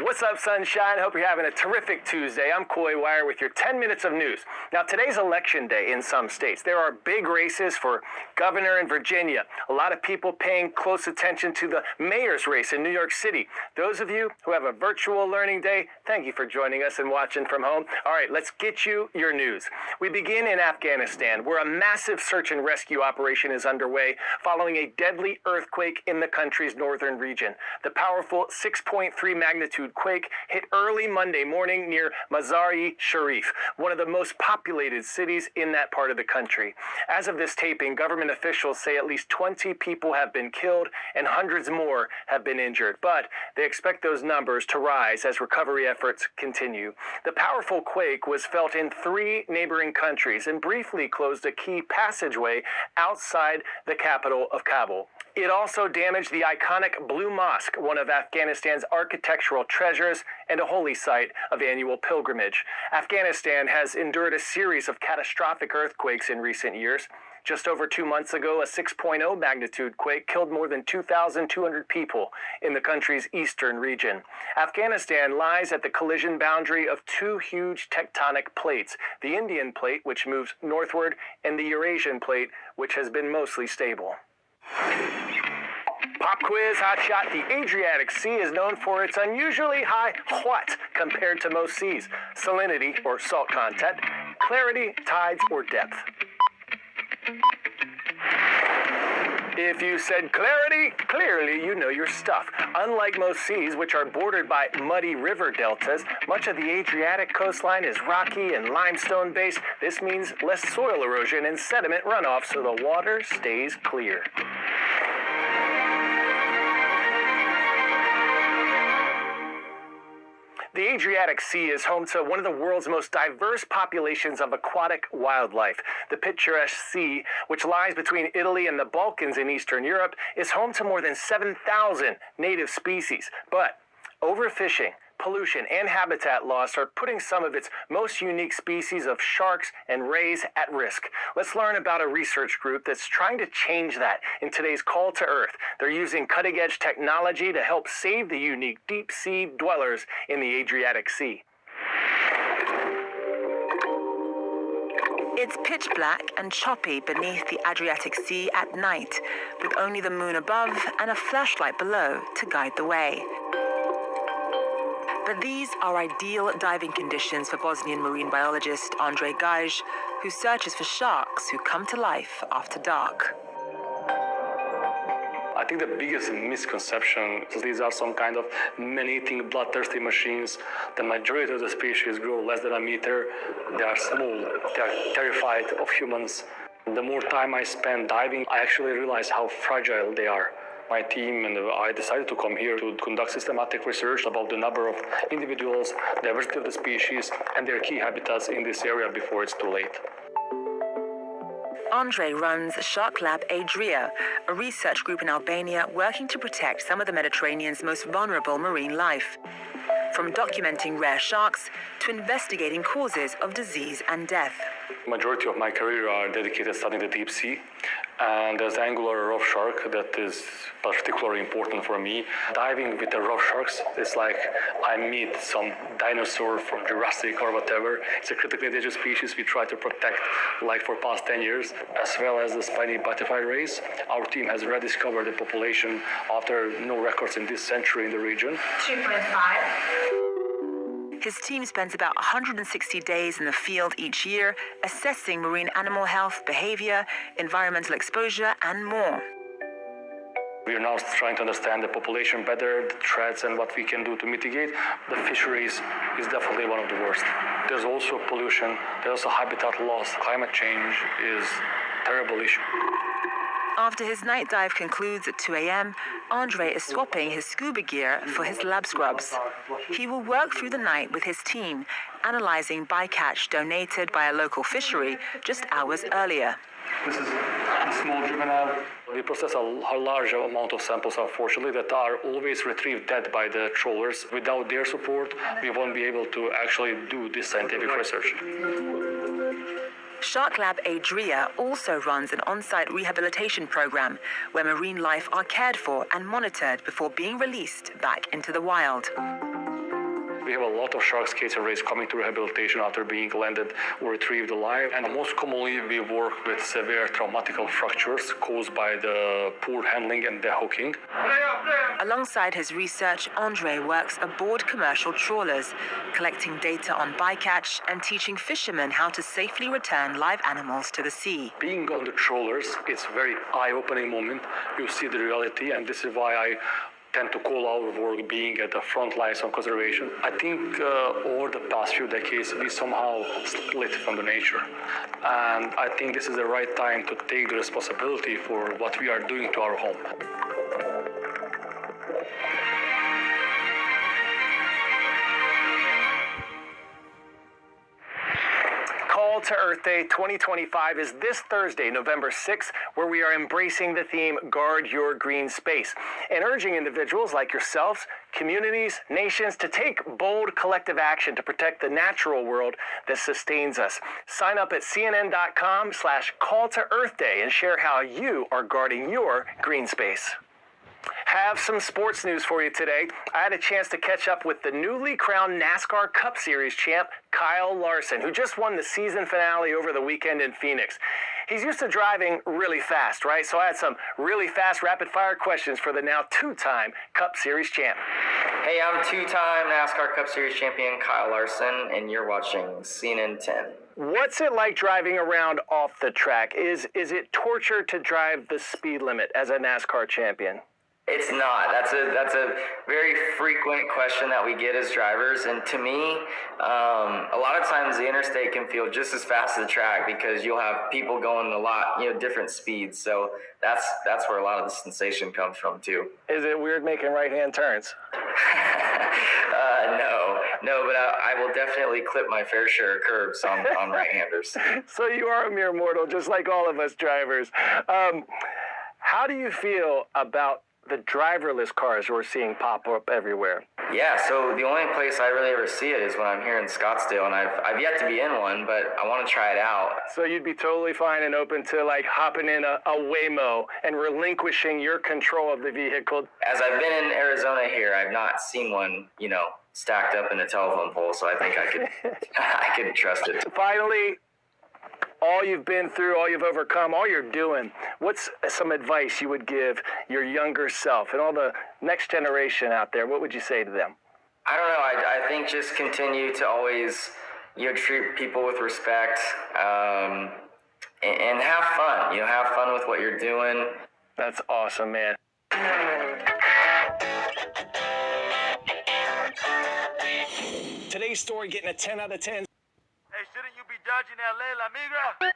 What's up, sunshine? Hope you're having a terrific Tuesday. I'm Coy Wire with your 10 minutes of news. Now, today's election day in some states. There are big races for governor in Virginia. A lot of people paying close attention to the mayor's race in New York City. Those of you who have a virtual learning day, thank you for joining us and watching from home. All right, let's get you your news. We begin in Afghanistan, where a massive search and rescue operation is underway following a deadly earthquake in the country's northern region. The powerful 6.3 magnitude quake hit early Monday morning near Mazar-e-Sharif, one of the most populated cities in that part of the country. As of this taping, government officials say at least 20 people have been killed and hundreds more have been injured, but they expect those numbers to rise as recovery efforts continue. The powerful quake was felt in 3 neighboring countries and briefly closed a key passageway outside the capital of Kabul. It also damaged the iconic Blue Mosque, one of Afghanistan's architectural treasures and a holy site of annual pilgrimage. Afghanistan has endured a series of catastrophic earthquakes in recent years. Just over 2 months ago, a 6.0 magnitude quake killed more than 2,200 people in the country's eastern region. Afghanistan lies at the collision boundary of 2 huge tectonic plates, the Indian plate, which moves northward, and the Eurasian plate, which has been mostly stable. Pop quiz, hot shot. The Adriatic Sea is known for its unusually high what compared to most seas? Salinity, or salt content, clarity, tides, or depth. If you said clarity, clearly you know your stuff. Unlike most seas, which are bordered by muddy river deltas, much of the Adriatic coastline is rocky and limestone-based. This means less soil erosion and sediment runoff, so the water stays clear. The Adriatic Sea is home to one of the world's most diverse populations of aquatic wildlife. The picturesque sea, which lies between Italy and the Balkans in Eastern Europe, is home to more than 7,000 native species. But overfishing, pollution, and habitat loss are putting some of its most unique species of sharks and rays at risk. Let's learn about a research group that's trying to change that in today's Call to Earth. They're using cutting-edge technology to help save the unique deep-sea dwellers in the Adriatic Sea. It's pitch black and choppy beneath the Adriatic Sea at night, with only the moon above and a flashlight below to guide the way. But these are ideal diving conditions for Bosnian marine biologist Andrej Gaj, who searches for sharks who come to life after dark. I think the biggest misconception is these are some kind of man-eating, bloodthirsty machines. The majority of the species grow less than a meter. They are small. They are terrified of humans. The more time I spend diving, I actually realize how fragile they are. My team and I decided to come here to conduct systematic research about the number of individuals, diversity of the species, and their key habitats in this area before it's too late. Andrej runs Shark Lab Adria, a research group in Albania working to protect some of the Mediterranean's most vulnerable marine life. From documenting rare sharks to investigating causes of disease and death. The majority of my career are dedicated to studying the deep sea. And there's angular rough shark that is particularly important for me. Diving with the rough sharks, it's like I meet some dinosaur from Jurassic or whatever. It's a critically endangered species we try to protect like for past 10 years, as well as the spiny butterfly rays. Our team has rediscovered the population after no records in this century in the region. 2.5. His team spends about 160 days in the field each year, assessing marine animal health, behavior, environmental exposure, and more. We are now trying to understand the population better, the threats, and what we can do to mitigate. The fisheries is definitely one of the worst. There's also pollution, there's also habitat loss. Climate change is a terrible issue. After his night dive concludes at 2 a.m., Andrej is swapping his scuba gear for his lab scrubs. He will work through the night with his team, analyzing bycatch donated by a local fishery just hours earlier. This is a small juvenile. We process a large amount of samples, unfortunately, that are always retrieved dead by the trawlers. Without their support, we won't be able to actually do this scientific research. Shark Lab Adria also runs an on-site rehabilitation program where marine life are cared for and monitored before being released back into the wild. We have a lot of shark skater race coming to rehabilitation after being landed or retrieved alive. And most commonly, we work with severe traumatic fractures caused by the poor handling and the hooking. Alongside his research, Andre works aboard commercial trawlers, collecting data on bycatch and teaching fishermen how to safely return live animals to the sea. Being on the trawlers, it's a very eye-opening moment. You see the reality, and this is why I tend to call our work being at the front lines of conservation. I think over the past few decades, we somehow split from the nature. And I think this is the right time to take the responsibility for what we are doing to our home. Call to Earth Day 2025 is this Thursday, November 6th, where we are embracing the theme Guard Your Green Space and urging individuals like yourselves, communities, nations to take bold collective action to protect the natural world that sustains us. Sign up at cnn.com/Call to Earth Day and share how you are guarding your green space. Have some sports news for you today. I had a chance to catch up with the newly crowned NASCAR Cup Series champ, Kyle Larson, who just won the season finale over the weekend in Phoenix. He's used to driving really fast, right? So I had some really fast rapid-fire questions for the now two-time Cup Series champ. Hey, I'm two-time NASCAR Cup Series champion Kyle Larson, and you're watching CNN 10. What's it like driving around off the track? Is it torture to drive the speed limit as a NASCAR champion? It's not. That's a very frequent question that we get as drivers, and to me, a lot of times the interstate can feel just as fast as the track because you'll have people going a lot, different speeds. So that's where a lot of the sensation comes from too. Is it weird making right-hand turns? No, but I will definitely clip my fair share of curbs on right-handers. So you are a mere mortal, just like all of us drivers. How do you feel about the driverless cars we're seeing pop up everywhere? Yeah, so the only place I really ever see it is when I'm here in Scottsdale, and I've yet to be in one, but I want to try it out. So you'd be totally fine and open to like hopping in a Waymo and relinquishing your control of the vehicle? As I've been in Arizona here, I've not seen one, stacked up in a telephone pole, so I think I could trust it. Finally, all you've been through, all you've overcome, all you're doing, what's some advice you would give your younger self and all the next generation out there? What would you say to them? I don't know. I think just continue to always, treat people with respect, and have fun. Have fun with what you're doing. That's awesome, man. Today's story getting a 10 out of 10. Hey, shouldn't you be judging LA, La Migra?